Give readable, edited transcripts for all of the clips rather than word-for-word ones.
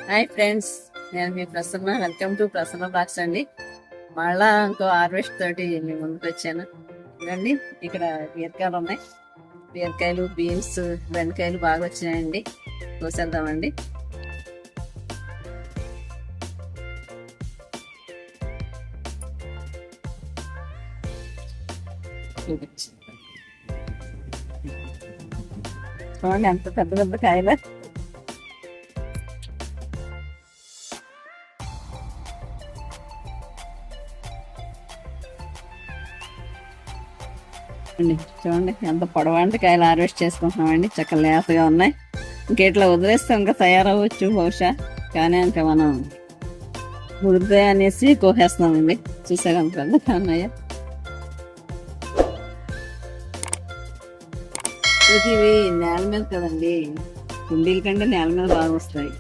Hi friends, నేను మీ Prasanna. Welcome to Prasanna box అండి. మళ్ళా ఇంకో హార్వెస్ట్ తోటి మీ ముందుకు వచ్చాను. చూడండి, ఇక్కడ బీరకాయలు ఉన్నాయి. బీరకాయలు, బీన్స్, బెండకాయలు బాగా వచ్చినాయండి. కోసేద్దామండి. చూడండి ఎంత పెద్ద పెద్ద కాయలు. చూడండి ఎంత పొడవాంటి కాయలు హార్వెస్ట్ చేసుకుంటున్నామండి. చక్కగా లేతగా ఉన్నాయి. ఇంకెట్లా వదిలేస్తే ఇంకా తయారవ్వచ్చు బహుశా, కానీ ఇంకా మనం ముడితే అనేసి కోసేస్తున్నామండి. చూసాక అంత పెద్ద కాన్నయ్య. ఇవి నేల మీద కదండి, కుండీల కంటే నేల మీద బాగా వస్తాయి.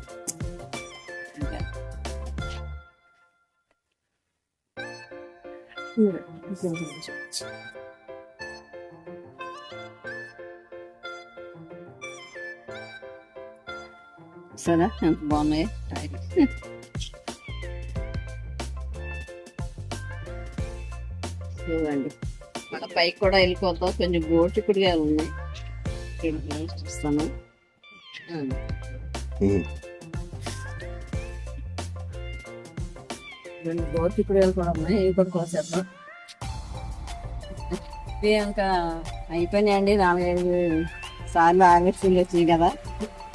సరే ఎంత బాగున్నాయి. చూడండి, మన పైకి కూడా వెళ్ళిపోతాం. కొంచెం గోటికుడిగా ఉన్నాయి. చూస్తాను. గోటికుడిగా కూడా ఉన్నాయి. ఇవి కూడా కోసేద్దాం. ఇవి ఇంకా అయిపోయినాయండి. 4-5 సార్లు హార్వెస్టింగ్ వచ్చినాయి కదా,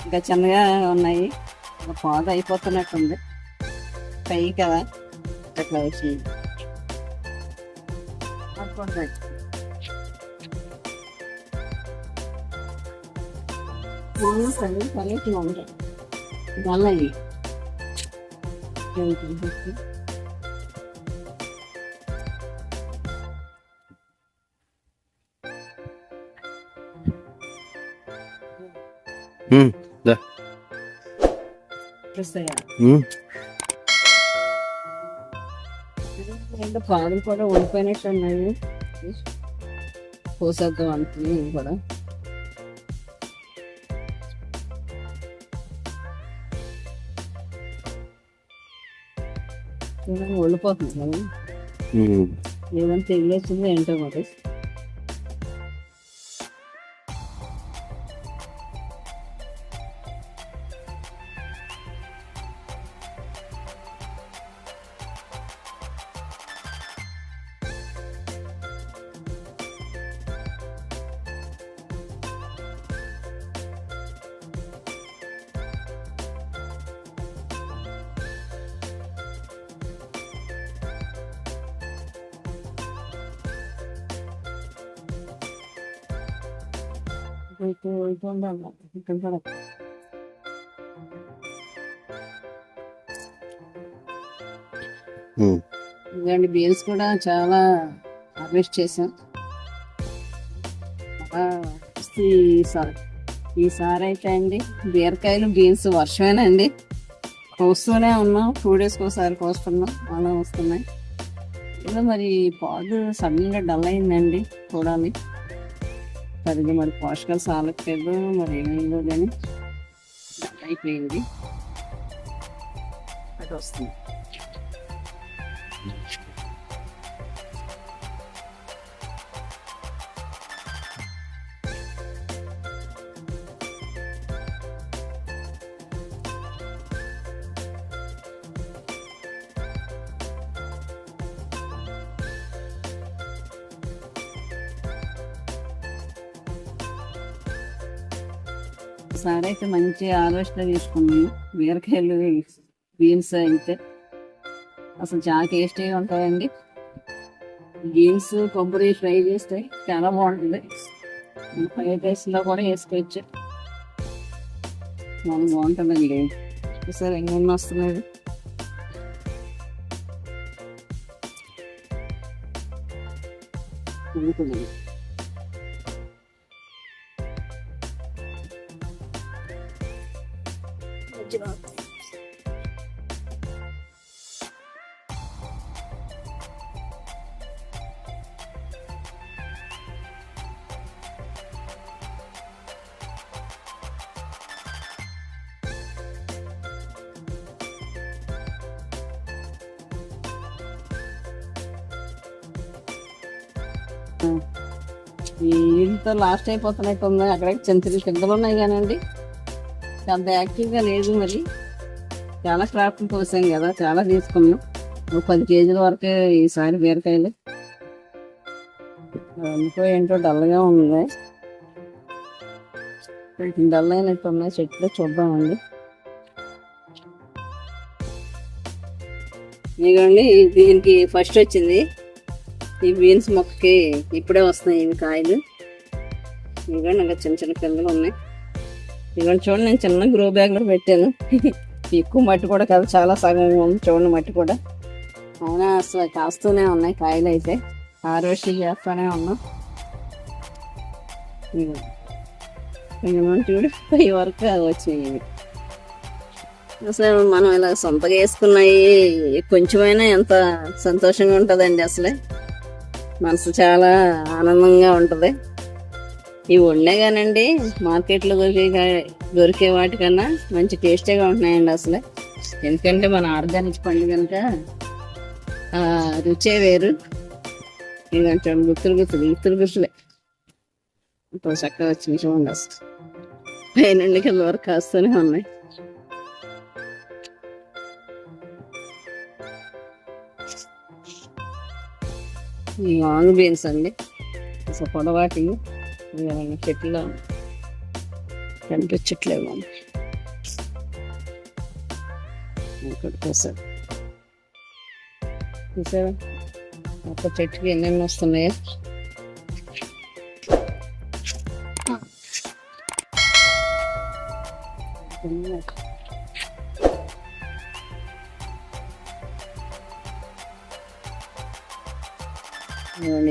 ఇంకా చిన్నగా ఉన్నాయి. ఇంకా పాత అయిపోతున్నట్టుంది. పై కదా అట్లా వచ్చినాయి. పల్లెట్లు ఉంటాయి నల్లవి. పాలు కూడా ఉండిపోయినట్టు ఉన్నాయి. కోసేద్దాం అనుకుని కూడా ఒళ్ళిపోతుంది కదా. ఏదైనా తెగిలేసిందో ఏంటో మరి. ఇదండి, బీన్స్ కూడా చాలా హార్వెస్ట్ చేసాం. ఈసారి అయితే అండి బీరకాయలు, బీన్స్ వర్షమేనండి. కోస్తూనే ఉన్నాం. 2 డేస్కి ఒకసారి కోస్తున్నాం. అలా వస్తున్నాయి. ఇలా మరి పాడు సడన్గా డల్ అయిందండి. చూడాలి సరిగ్గా మరి పోషకాలు సాలట్లేదు, మరి ఏమైందో కానీ అయిపోయింది. అది వస్తుంది. ఈసారి అయితే మంచి హార్వెస్ట్లో తీసుకున్నాను. బీరకాయలు, బీన్స్ అయితే అసలు చాలా టేస్టీగా ఉంటాయండి. బీన్స్ కొబ్బరి ఫ్రై చేస్తే చాలా బాగుంటుంది. ఫ్రైడ్ రైస్లో కూడా వేసుకోవచ్చు. చాలా బాగుంటుందండి. ఈసారి ఎన్ని వస్తున్నాయి. ఈ వీటితో లాస్ట్ అయిపోతున్నట్టు ఉంది. అక్కడ చిన్న చిన్న కిందలు ఉన్నాయి కానండి అంత యాక్టివ్గా లేదు. మరి చాలా క్రాఫ్ట్ కోసాం కదా, చాలా తీసుకున్నాం. 10 కేజీల వరకే ఈసారి బీరకాయలు. అందుకో ఏంటో డల్గా ఉంది, డల్ అయినట్టు ఉన్నాయి చెట్లు. చూద్దామండి. ఇదిగోండి దీనికి ఫస్ట్ వచ్చింది. ఈ బీన్స్ మొక్కకి ఇప్పుడే వస్తున్నాయి ఇవి కాయలు. ఇదిగోండి ఇంకా చిన్న చిన్న కిందలు ఉన్నాయి. ఇదిగోండి చూడండి, నేను చిన్న గ్రో బ్యాగ్లో పెట్టాను. ఎక్కువ మట్టి కూడా కాదు, చాలా సగం ఉంది చూడండి మట్టి కూడా. అవునా, అసలు కాస్తూనే ఉన్నాయి కాయలు అయితే. హార్వెస్ట్ చేస్తూనే ఉన్నాం. చూడు ఈ వరకు వచ్చినాయి. అసలు మనం ఇలా సొంతగా వేసుకున్నాయి కొంచెమైనా ఎంత సంతోషంగా ఉంటుందండి. అసలే మనసు చాలా ఆనందంగా ఉంటుంది. ఇవి ఉండే కానండి మార్కెట్లో దొరికే వాటికన్నా మంచి టేస్టీగా ఉంటున్నాయండి అసలే. ఎందుకంటే మన ఆర్గానిక్ పండు కనుక రుచే వేరు. ఇదంటే గుత్తులే ఇప్పుడు చక్కగా వచ్చింది చూడండి. అసలు పైనుండి కింద వరకు కాస్తూనే ఉన్నాయి. లాంగ్ బీన్స్ అండి, అసలు పొడవాటి చెట్లు కనిపించట్లేవు. చూసారా ఒక చెట్టుకి ఎన్నెన్ని వస్తున్నాయో.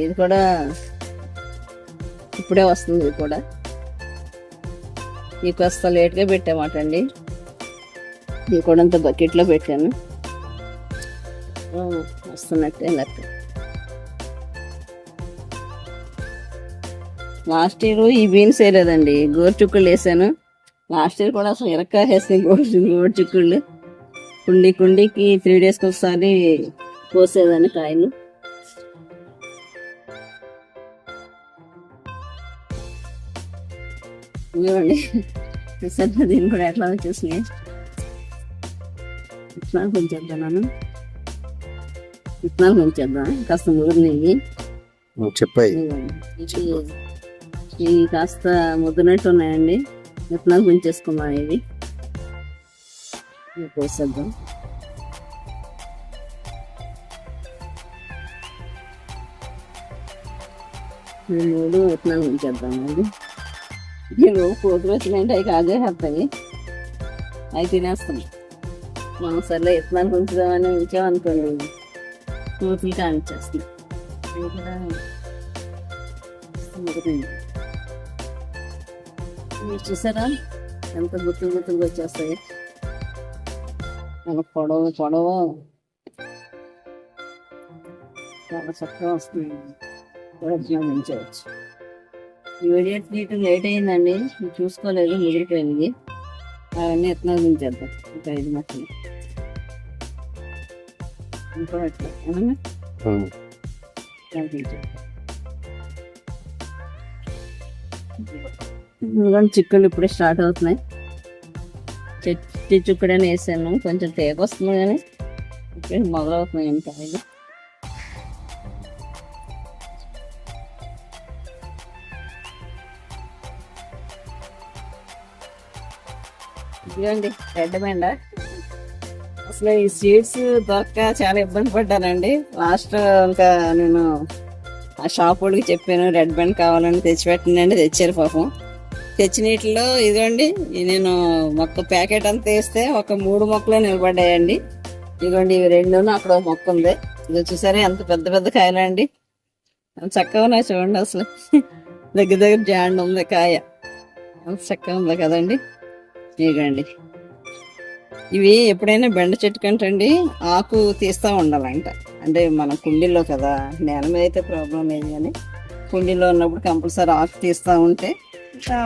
ఇది కూడా ఇప్పుడే వస్తుంది. ఇది కూడా ఈ కాస్త లేట్గా పెట్టామాట అండి. ఇది కూడా అంత బకెట్లో పెట్టాను. వస్తున్నట్టే లెక్క. లాస్ట్ ఇయర్ ఈ బీన్స్ వేయలేదండి, గోరు చుక్కుళ్ళు వేసాను. లాస్ట్ ఇయర్ కూడా అసలు ఇరక్కా వేసాయి గోరు చుక్కుళ్ళు. కుండీకి 3 డేస్కి ఒకసారి కోసేదాన్ని కాయలు. ఇవ్వండి చూసారు దీన్ని కూడా ఎట్లా వచ్చేసినాయి. విత్తనాలు కొంచేద్దాను, విత్తనాలు కొంచేద్దాం. కాస్త ముదిరినవి చెప్పాయి. ఇవి కాస్త ముదిరినట్టు ఉన్నాయండి. విత్తనాలు కొంచేసుకున్నాం. ఇవి కోసేద్దాం. ఇవి 3 విత్తనాలు కొంచేద్దాం అండి. నేను కోతులు వచ్చినాయంటే అవి కాజేస్తాయి, అవి తినేస్తాయి. మనం సర్లే విత్తనాలు కొంచుదామని ఉంచామనుకోండి, కోతులు కానిచ్చేస్తాయి. ఇవి కూడా మీరు చూసారా ఎంత గుర్తులు వచ్చేస్తాయి. చాలా పొడవు చాలా చక్కగా వస్తుంది. ఉపయోగించవచ్చు. ఈ వీడియో తీయటం లేట్ అయిందండి, చూసుకోలేదు, ముదిరిపోయింది. అవన్నీ ఎత్నాలు దించేద్దాం. ఒక 5 మొక్కలు ఇంకో ఎట్లా ఏమన్నా చిక్కులు ఇప్పుడే స్టార్ట్ అవుతున్నాయి. చెట్టు చుక్కడని వేసాను, కొంచెం తేగ వస్తుంది కానీ ఇప్పుడే మొదలవుతున్నాయి ఇంకా. ఇదిగోండి రెడ్ బెండ. అసలు ఈ సీడ్స్ దొరక్క చాలా ఇబ్బంది పడ్డానండి. లాస్ట్ ఇంకా నేను ఆ షాప్ వాడికి చెప్పాను రెడ్ బెండ కావాలని, తెచ్చిపెట్టినండి. తెచ్చారు పాపం. తెచ్చినట్లో ఇదిగోండి నేను మొక్క ప్యాకెట్ అంతా వేస్తే ఒక 3 మొక్కలే నిలబడ్డాయండి. ఇదిగోండి ఇవి 2, అక్కడ ఒక మొక్క ఉంది. ఇది చూసారా ఎంత పెద్ద కాయలండి, చక్కగా ఉన్నాయి చూడండి. అసలు దగ్గర జాండ్ ఉంది కాయ, అంత చక్కగా ఉంది కదండి. ఇదిగోండి ఇవి ఎప్పుడైనా బెండ చెట్టు కంటండి ఆకు తీస్తూ ఉండాలంట. అంటే మన కుండీలో కదా, నేల మీద అయితే ప్రాబ్లం లేదు కానీ కుండీలో ఉన్నప్పుడు కంపల్సరీ ఆకు తీస్తూ ఉంటే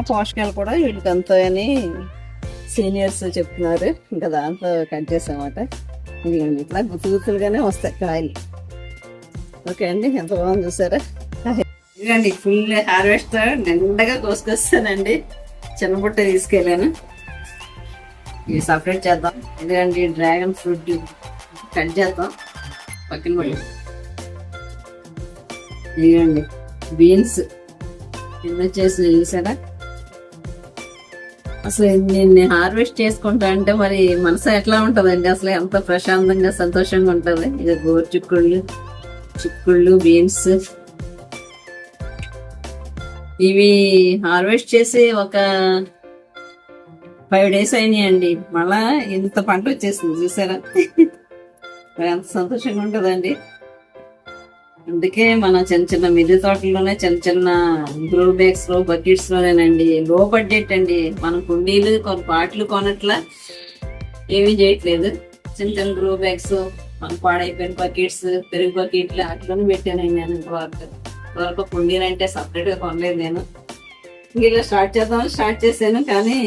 పోషకాలు కూడా వీటికి అంతా అని సీనియర్స్ చెప్తున్నారు. ఇంకా దాంతో కట్ చేసామట. ఇదిగోండి ఇట్లా గుత్తులుగానే వస్తాయి కాయలు. ఓకే అండి, ఎంత బాగుంది చూసారా. ఇదిగండి ఫుల్ హార్వెస్ట్ నిండగా కోసుకొస్తానండి. చిన్న బుట్ట తీసుకెళ్ళాను. ఇవి సపరేట్ చేద్దాం. ఎందుకంటే డ్రాగన్ ఫ్రూట్ కట్ చేద్దాం పక్కన పడి. ఇదిగండి బీన్స్ కింద వచ్చేసి చూసారా. అసలు నేను హార్వెస్ట్ చేసుకుంటా అంటే మరి మనసు ఎట్లా ఉంటుందండి, అసలు ఎంత ప్రశాంతంగా సంతోషంగా ఉంటుంది. ఇది గోరు చిక్కుళ్ళు బీన్స్ ఇవి హార్వెస్ట్ చేసి ఒక 5 days అయినాయండి. మళ్ళా ఇంత పంట వచ్చేసింది చూసారా. మరి ఎంత సంతోషంగా ఉంటుందండి. అందుకే మన చిన్న మిద్దె తోటల్లోనే చిన్న గ్రో బ్యాగ్స్ లో బకెట్స్ లోనేనండి. లో బడ్జెట్ అండి. మనం కుండీలు పాటలు కొనట్లా ఏమీ చేయట్లేదు. చిన్న గ్రో బ్యాగ్స్, మన పాడైపోయిన బకెట్స్, పెరుగు బకెట్లు వాటిలోనే పెట్టానండి నేను. ఇంతవరకు కుండీలు అంటే సపరేట్ గా కొనలేదు నేను. ఇలా స్టార్ట్ చేశాను. కానీ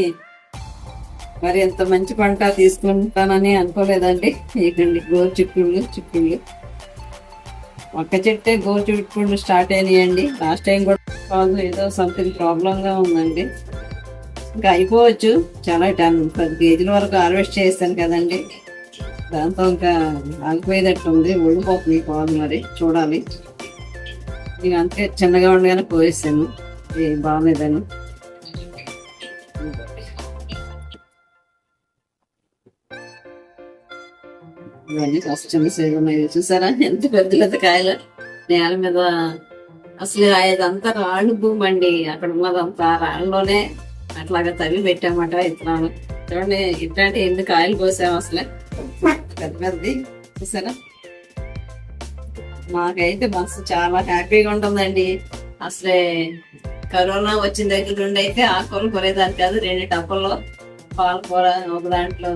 మరి ఎంత మంచి పంట తీసుకుంటానని అనుకోలేదండి. ఇకండి గోరు చిక్కుళ్ళు ఒక్క చెట్టే గోరు చిక్కుళ్ళు స్టార్ట్ అయినాయండి. లాస్ట్ టైం కూడా ఏదో సంథింగ్ ప్రాబ్లం గా ఉందండి. ఇంకా అయిపోవచ్చు. చాలా 10 kgs వరకు హార్వెస్ట్ చేస్తాను కదండి. దాంతో ఇంకా ఆగిపోయేటట్టు ఉంది. ఓడిపోతుంది కాదు, మరి చూడాలి. ఇక అంతే చిన్నగా ఉండగానే పోయేస్తాను. బాగాలేదని ఇవన్నీ చిన్న సైజు ఉన్నాయి చూసారా. ఎంత పెద్ద కాయలు నేల మీద. అసలు అదంతా రాళ్ళు భూమి అండి. అక్కడ ఉన్నదంతా రాళ్ళలోనే అట్లాగా తవ్వి పెట్టామట విత్తనాలు. చూడండి ఇట్లాంటి ఎన్ని కాయలు కోసాము అసలు పెద్దది చూసారా. మాకైతే మనసు చాలా హ్యాపీగా ఉంటుందండి. అసలే కరోనా వచ్చిన దగ్గర నుండి అయితే ఆకుకూరలు కొనేదాన్ని కాదు. 2 టబ్బల్లో పాలకూర ఒక దాంట్లో,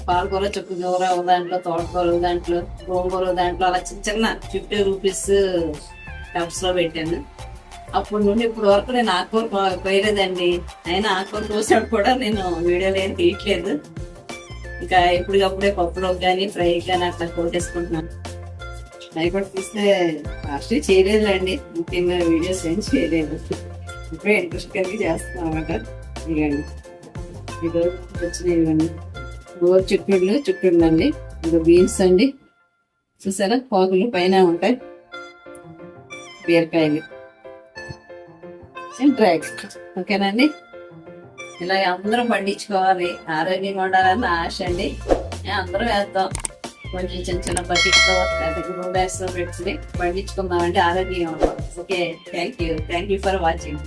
పాలకూర చుక్కకూర ఒక దాంట్లో, తోటకూర ఒక దాంట్లో, గోంగూర ఒక దాంట్లో, అలా చిన్న 50 rupees టబ్స్ లో పెట్టాను. అప్పటి నుండి ఇప్పుడు వరకు నేను ఆకుకూర పోయలేదండి. అయినా ఆకుకూర కోసాడు కూడా నేను వీడియోలో ఏం తీయట్లేదు. ఇంకా ఎప్పటికప్పుడే పప్పులోకి కానీ ఫ్రై కానీ అట్లా కోటేసుకుంటున్నాను. ఫ్రై కూడా తీస్తే ఫాస్ట్ చేయలేదులేండి. ముఖ్యంగా వీడియోస్ ఏం చేయలేదు. ఇప్పుడే ఇంట్రెస్ట్ కలిగి చేస్తున్నాం అన్నమాట. ఇవ్వండి ఇది వచ్చినాయి. ఇవ్వండి గోరు చిక్కుళ్ళు అండి. ఇంకా బీన్స్ అండి చూసారా. పోగులు పైన ఉంటాయి. బీరకాయలు, డ్రాగన్. ఓకేనండి. ఇలా అందరం పండించుకోవాలి, ఆరోగ్యంగా ఉండాలని ఆశ అండి. అందరం వేద్దాం. కొంచెం చిన్న బకెట్స్ లో గ్రో బ్యాగ్స్ లో పెట్టుకుని పండించుకుందామంటే ఆరోగ్యంగా ఉంటాం. Okay, thank you for watching.